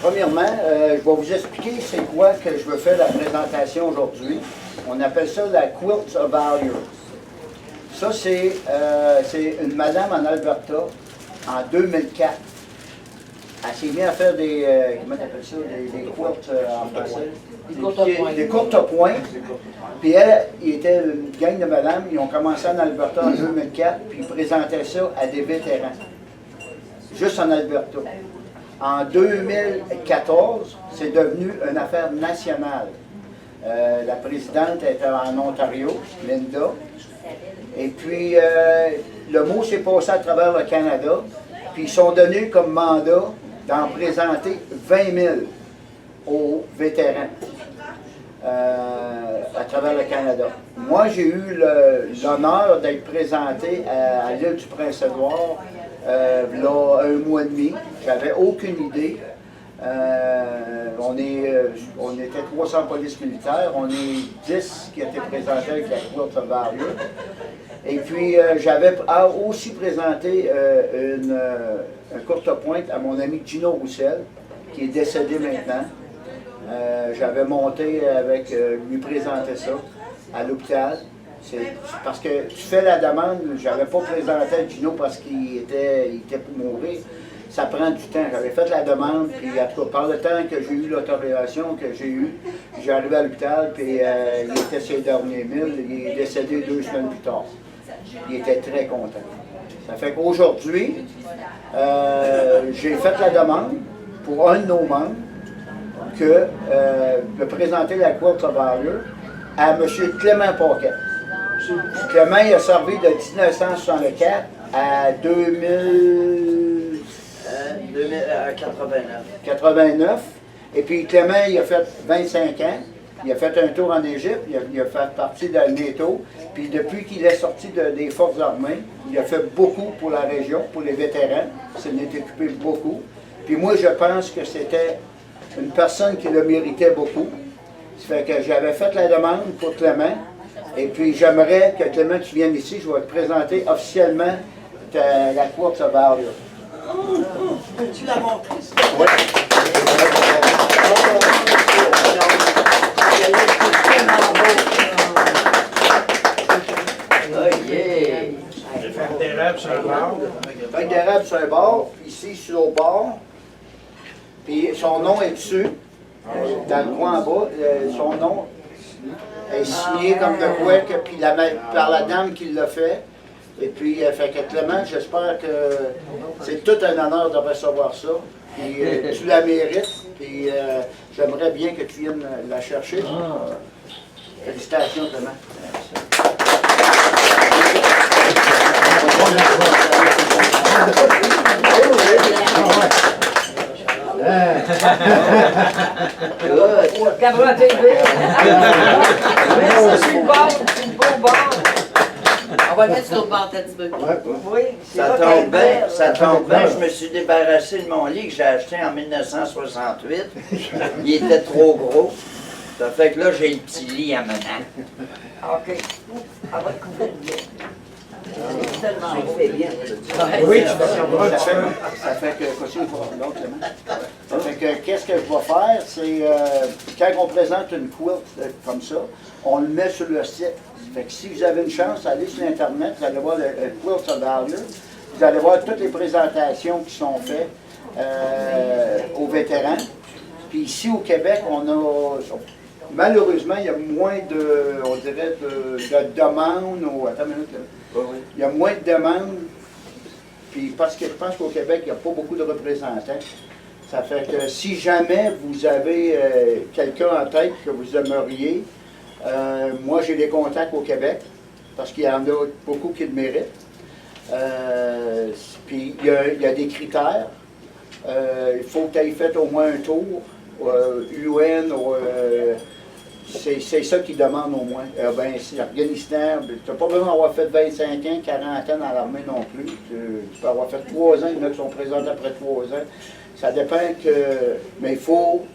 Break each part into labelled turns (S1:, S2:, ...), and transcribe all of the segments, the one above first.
S1: Premièrement, je vais vous expliquer c'est quoi que je veux faire la présentation aujourd'hui. On appelle ça la Quilts of Value. Ça, c'est une madame en Alberta en 2004. Elle s'est mise à faire des, comment tu appelles ça, des quilts en français? Des courtes pointes. Puis elle, il était une gang de madame, ils ont commencé en Alberta en 2004, puis ils présentaient ça à des vétérans. Juste en Alberta. En 2014, c'est devenu une affaire nationale. La présidente était en Ontario, Linda. Et puis, le mot s'est passé à travers le Canada. Puis, ils sont donnés comme mandat d'en présenter 20 000 aux vétérans à travers le Canada. Moi, j'ai eu l'honneur d'être présenté à l'île du Prince-Édouard là, un mois et demi. J'avais aucune idée. On était 300 polices militaires, on est 10 qui étaient présentés avec la Quilts of Value. Et puis, j'avais aussi présenté un courte pointe à mon ami Gino Roussel, qui est décédé maintenant. J'avais monté avec lui présenter ça à l'hôpital. C'est parce que tu fais la demande, j'avais pas présenté à Gino parce qu'il était pour mourir. Ça prend du temps. J'avais fait la demande, puis en tout cas, par le temps que j'ai eu l'autorisation que j'ai eue, j'ai arrivé à l'hôpital, puis il était sur les derniers milles, il est décédé 2 semaines plus tard. Il était très content. Ça fait qu'aujourd'hui, j'ai fait la demande pour un de nos membres de présenter la Quilts of Value à M. Clément Paquette. Clément, il a servi de 1964 à 89. Et puis Clément, il a fait 25 ans. Il a fait un tour en Égypte, il a fait partie de la NATO. Puis depuis qu'il est sorti des forces armées, il a fait beaucoup pour la région, pour les vétérans. Il s'en est occupé beaucoup. Puis moi, je pense que c'était une personne qui le méritait beaucoup. Ça fait que j'avais fait la demande pour Clément. Et puis j'aimerais que Clément, tu viennes ici. Je vais te présenter officiellement la Quilts of Value.
S2: Tu l'as montré?
S1: Oui.
S3: Feuilles d'érable sur un bord.
S1: Feuilles d'érable sur un bord, ici sur l'autre bord. Puis son nom est dessus, dans le coin en bas. Son nom est signé comme de quoi, puis par la dame qui l'a fait. Et puis, fait que Clément, j'espère que c'est tout un honneur de recevoir ça. Puis tu la mérites. Puis j'aimerais bien que tu viennes la chercher. Félicitations, Clément.
S2: Cabrón TV. C'est le bon. On va le mettre sur le bord un petit peu. Oui,
S4: Ça tombe bien, je me suis débarrassé de mon lit que j'ai acheté en 1968. Il était trop gros. Ça fait que là, j'ai le petit lit à maintenant.
S2: OK. On va le couvrir bien. C'est tellement beau.
S1: Oui, ça fait que, ça fait que, qu'est-ce que je vais faire, c'est, quand on présente une quilt comme ça, on le met sur le site. Fait que si vous avez une chance, allez sur Internet, vous allez voir le Quilts of Value, vous allez voir toutes les présentations qui sont faites aux vétérans. Puis ici au Québec, on a, malheureusement, il y a moins de, on dirait, de demandes. Attends une minute, là. Il y a moins de demandes, puis parce que je pense qu'au Québec, il n'y a pas beaucoup de représentants. Ça fait que si jamais vous avez quelqu'un en tête que vous aimeriez, moi j'ai des contacts au Québec, parce qu'il y en a beaucoup qui le méritent. Puis il y a des critères. Il faut que tu aies fait au moins un tour, UN, c'est ça qu'ils demandent au moins. Ben, c'est Afghanistan, tu n'as pas besoin d'avoir fait 25 ans, 40 ans dans l'armée non plus. Tu peux avoir fait 3 ans, il y en a qui sont présents après 3 ans. Ça dépend que. Mais il faut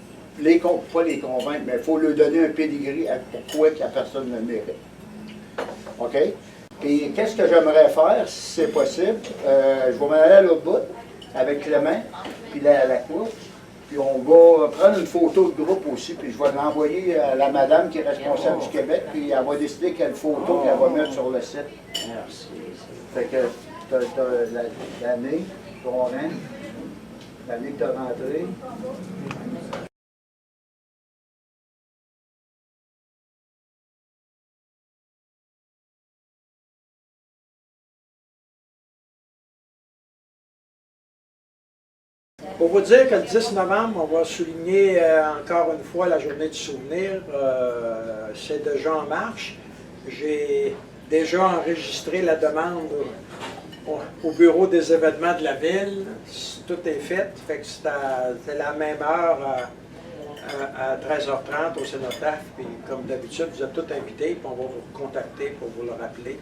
S1: pas les convaincre, mais il faut leur donner un pedigree à pourquoi que la personne le mérite. OK? Puis qu'est-ce que j'aimerais faire, si c'est possible? Je vais m'en aller à l'autre bout avec Clément, puis la course. Puis on va prendre une photo de groupe aussi, puis je vais l'envoyer à la madame qui est responsable du Québec, puis elle va décider quelle photo qu'elle va mettre sur le site.
S4: Merci.
S1: Fait que t'as l'année, ton rang, l'année que tu as rentré.
S3: Pour vous dire que le 10 novembre, on va souligner encore une fois la journée du souvenir. C'est déjà en marche. J'ai déjà enregistré la demande au bureau des événements de la ville. Tout est fait. Fait que c'est la même heure à 13h30 au Cénotaphe. Puis comme d'habitude, vous êtes tous invités. Puis on va vous contacter pour vous le rappeler.